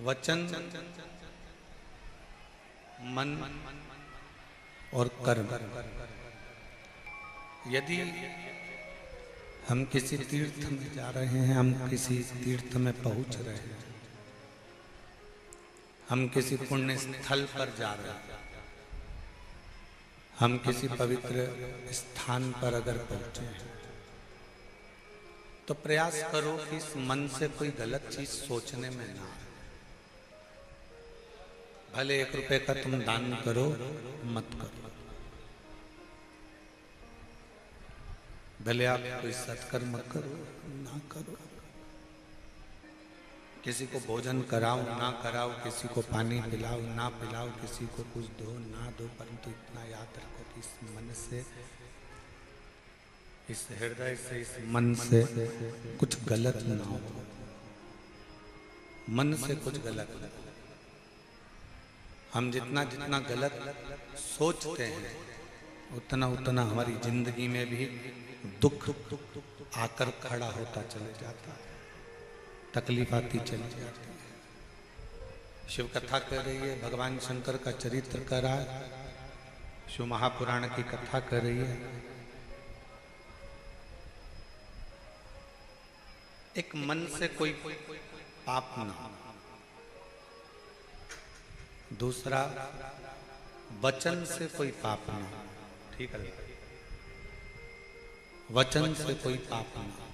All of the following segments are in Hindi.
वचन, मन और कर्म। यदि हम किसी तीर्थ में जा रहे हैं, हम किसी तीर्थ में पहुंच रहे हैं, हम किसी पुण्य स्थल पर जा रहे हैं, हम किसी पवित्र स्थान पर अगर पहुंचे हैं, तो प्रयास करो कि इस मन से कोई गलत चीज सोचने में ना आए। भले 1 रुपए का तुम दान करो, मत करो। भले आप कोई सत्कर्म करो, ना करो। किसी को भोजन कराओ, ना कराओ। किसी को पानी पिलाओ, ना पिलाओ। किसी को कुछ दो, ना दो। परंतु इतना याद रखो कि इस मन से, इस हृदय से, इस मन से कुछ गलत ना हो। मन से कुछ गलत ना हो। हम जितना जितना गलत सोचते हैं, उतना उतना हमारी जिंदगी में भी दुख आकर खड़ा होता चले जाता है, तकलीफ आती चली जाती है। शिव कथा कर रही है, भगवान शंकर का चरित्र कर रहा है, शिव महापुराण की कथा कर रही है। एक मन से कोई पाप ना हो। दूसरा, वचन से कोई पाप ना हो। ठीक है, वचन से कोई पाप ना हो।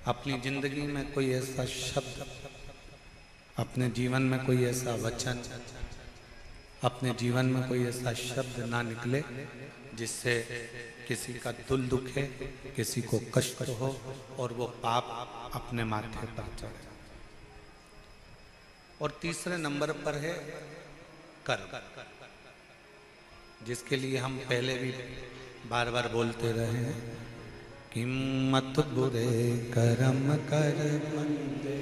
अपनी जिंदगी में कोई ऐसा शब्द, अपने जीवन में कोई ऐसा वचन, अपने जीवन में कोई ऐसा शब्द ना निकले जिससे किसी का दिल दुखे, किसी को कष्ट हो और वो पाप अपने माथे पर चढ़े। और तीसरे नंबर पर है कर्म, जिसके लिए हम पहले भी बार बार बोलते रहे हैं कि मत बुरे कर्म कर बंदे,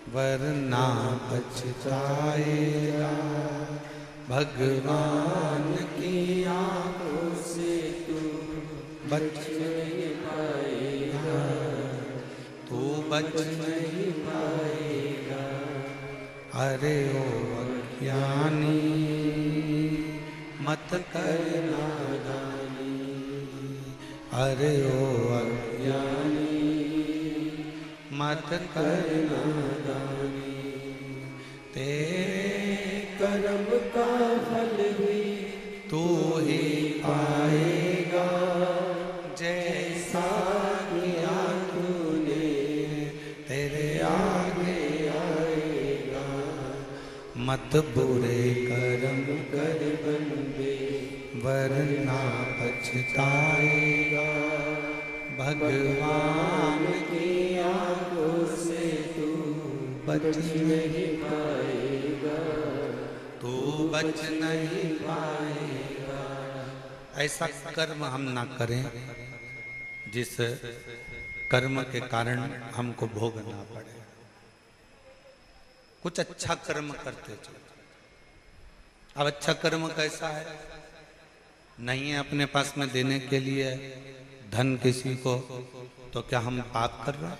वरना पछताएगा। भगवान की आंखों से तू बच नहीं पाएगा, तू बच नहीं पाएगा। अरे ओ अज्ञानी, मत कर नादानी। अरे ओ अज्ञानी, मत कर नादानी। तेरे कर्म का फल भी तू ही पाएगा, जैसा किया तूने तेरे आगे आएगा। मत बुरे कर्म कर बंदे, वरना पछताएगा। भगवान की आंखों से तू बच नहीं पाएगा, तू बच नहीं पाएगा। ऐसा कर्म हम ना करें जिस कर्म के कारण हमको भोगना पड़े। कुछ अच्छा कर्म करते चलो। अब अच्छा कर्म कैसा है? नहीं है अपने पास में देने के लिए धन किसी को, तो क्या हम पाप कर रहे हैं?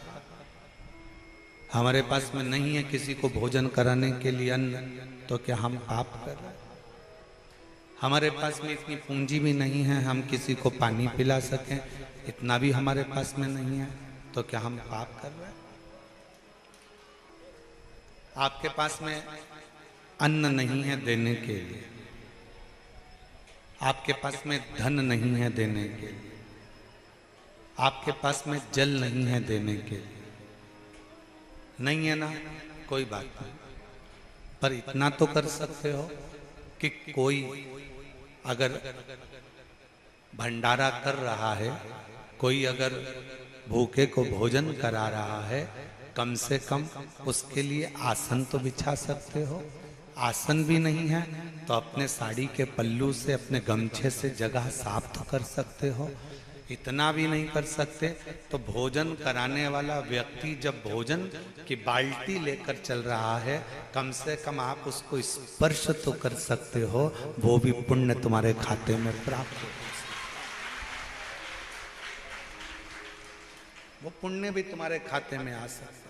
हमारे पास में नहीं है किसी को भोजन कराने के लिए अन्न, तो क्या हम पाप कर रहे हैं? हमारे पास में इतनी पूंजी भी नहीं है हम किसी को पानी पिला सकें, इतना भी हमारे पास में नहीं है, तो क्या हम पाप कर रहे हैं? आपके पास में अन्न नहीं है देने के लिए, आपके पास में धन नहीं है देने के लिए, आपके पास में जल नहीं है देने के लिए, नहीं है ना, कोई बात नहीं। पर इतना तो कर सकते हो कि कोई अगर भंडारा कर रहा है, कोई अगर भूखे को भोजन करा रहा है, कम से कम उसके लिए आसन तो बिछा सकते हो। आसन भी नहीं है तो अपने साड़ी के पल्लू से, अपने गमछे से जगह साफ तो कर सकते हो। इतना भी नहीं कर सकते तो भोजन कराने वाला व्यक्ति जब भोजन की बाल्टी लेकर चल रहा है, कम से कम आप उसको स्पर्श तो कर सकते हो, वो भी पुण्य तुम्हारे खाते में प्राप्त हो। वो पुण्य भी तुम्हारे खाते में आ सकता है।